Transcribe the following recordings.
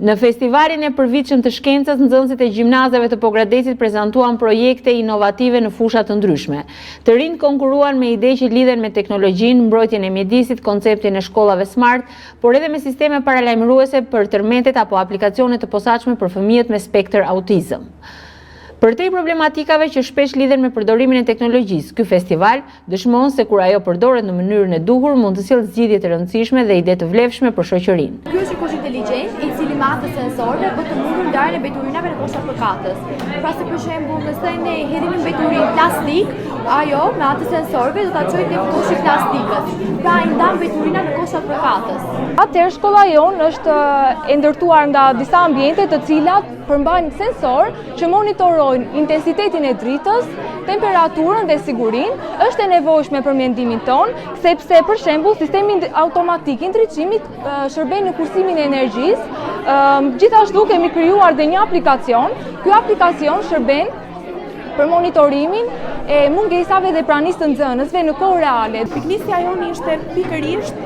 Në festivalin e përvitshëm të shkencës, nxënësit e gjimnazeve të Pogradecit prezantuan projekte inovative në fusha të ndryshme. Të rinj konkuruan me ide që lidhen me teknologjinë, mbrojtjen e mjedisit, konceptin e shkollave smart, por edhe me sisteme paralajmëruese për tërmetet apo aplikacione të posaçme për fëmijët me spektër autizëm. Përtej problematikave që shpesh lidhen me përdorimin e teknologjisë, ky festival dëshmon se kur ajo përdoret në mënyrën e duhur, mund të sjellë zgjidhje të rëndësishme dhe ide të vlefshme për shoqërinë. Ky është kush inteligjent, i cili me anë të sensorëve bën të mundur ndarjen e mbeturinave në koshat përkatës. Pra se për shembull, nëse ne hedhim mbeturinë plastik, ajo me anë të sensorëve do ta çojë te fushi plastikës. Pra i ndan mbeturinat në koshat përkatës. Atëherë shkolla jonë është e ndërtuar nga disa ambiente të cilat përmbajnë sensor që monitorojnë intensitetin e dritës, temperaturën dhe sigurinë. Është e nevojshme për mendimin ton, sepse për shembull sistemi automatik i ndriçimit shërben në kursimin e energjisë. Gjithashtu kemi krijuar dhe një aplikacion. Ky aplikacion shërben për monitorimin e mungesave dhe pranisë të nxënësve në kohë reale. Piknisja jonë ishte pikërisht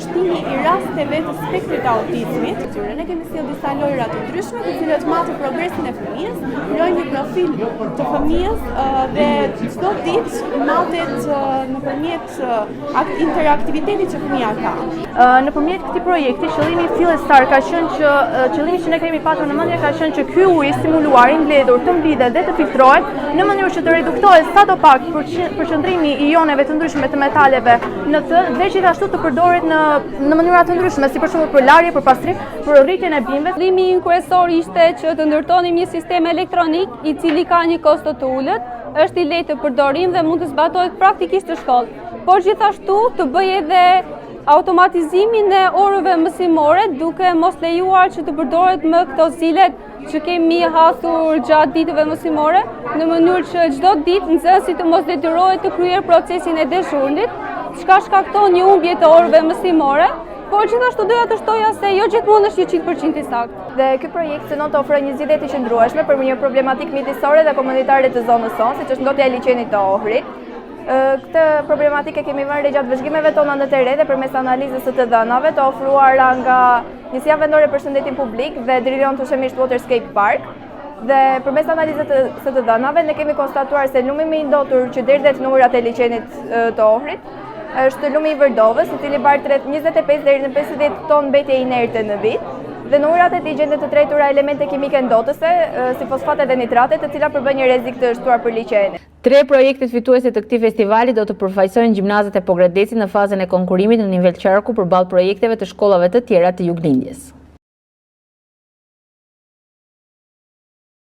shtimi i rasteve të spektrit të autizmit. Ne kemi sjellë disa lojra të ndryshme, të cilat maten progresin e fëmijës, lojnë një profil të fëmijës dhe çdo ditë matet nëpërmjet interaktivitetit që fëmia ka. Nëpërmjet këtij projekti, qëllimi i Fill Star ka qenë që qëllimi që ne kemi pasur në mendje ka qenë që ky ujë stimuluar i mbledhur të mblidhet dhe të filtrohet në mënyrë që të reduktohet sadopak përqendrimi i ioneve të ndryshme të metaleve në të dhe gjithashtu të përdoret në mënyra të ndryshme, si për shembull për larje, për pastrim, për rritjen e bimëve. Qëllimi im kryesor ishte që të ndërtonim një sistem elektronik i cili ka një kosto të ulët, është i lehtë të përdorim dhe mund të zbatohet praktikisht në shkollë, por gjithashtu të bëjë edhe automatizimin e orëve mësimore, duke mos lejuar që të përdoret më këto zilet që kemi hasur gjatë ditëve mësimore, në mënyrë që çdo ditë nxënësi të mos detyrohet të kryejë procesin e deshurnit, çka shkakton një humbje të orëve mësimore, por gjithashtu doja të shtoja se jo gjithmonë është 100% i saktë. Dhe ky projekt synon të ofrojë një zgjidhje të qëndrueshme për një problematikë mjedisore dhe komunitare të zonës sonë, siç është ndotja e liçenit të Ohrit. Këtë problematikë kemi vënë gjatë vëzhgimeve tona në terren dhe përmes analizës së të dhënave të ofruara nga Njësia Vendore për Shëndetin Publik dhe Dririon Tushemisht Waterscape Park. Dhe përmes analizës së të dhënave ne kemi konstatuar se lumi më i ndotur që derdhet në ujrat e liçenit të Ohrit është lumi i Vërdovës, i cili bartë rreth 25 deri në 50 ton mbetje inerte në vit. Dhe në ujrat e tij gjendet të tretura elemente kimike ndotëse, si fosfate dhe nitrate, të cilat përbën një rrezik të shtuar për liçenin. 3 projektet fituese të këtij festivali do të përfaqësojnë gjimnazet e Pogradecit në fazën e konkurimit në nivel qarku përballë projekteve të shkollave të tjera të Juglindjes.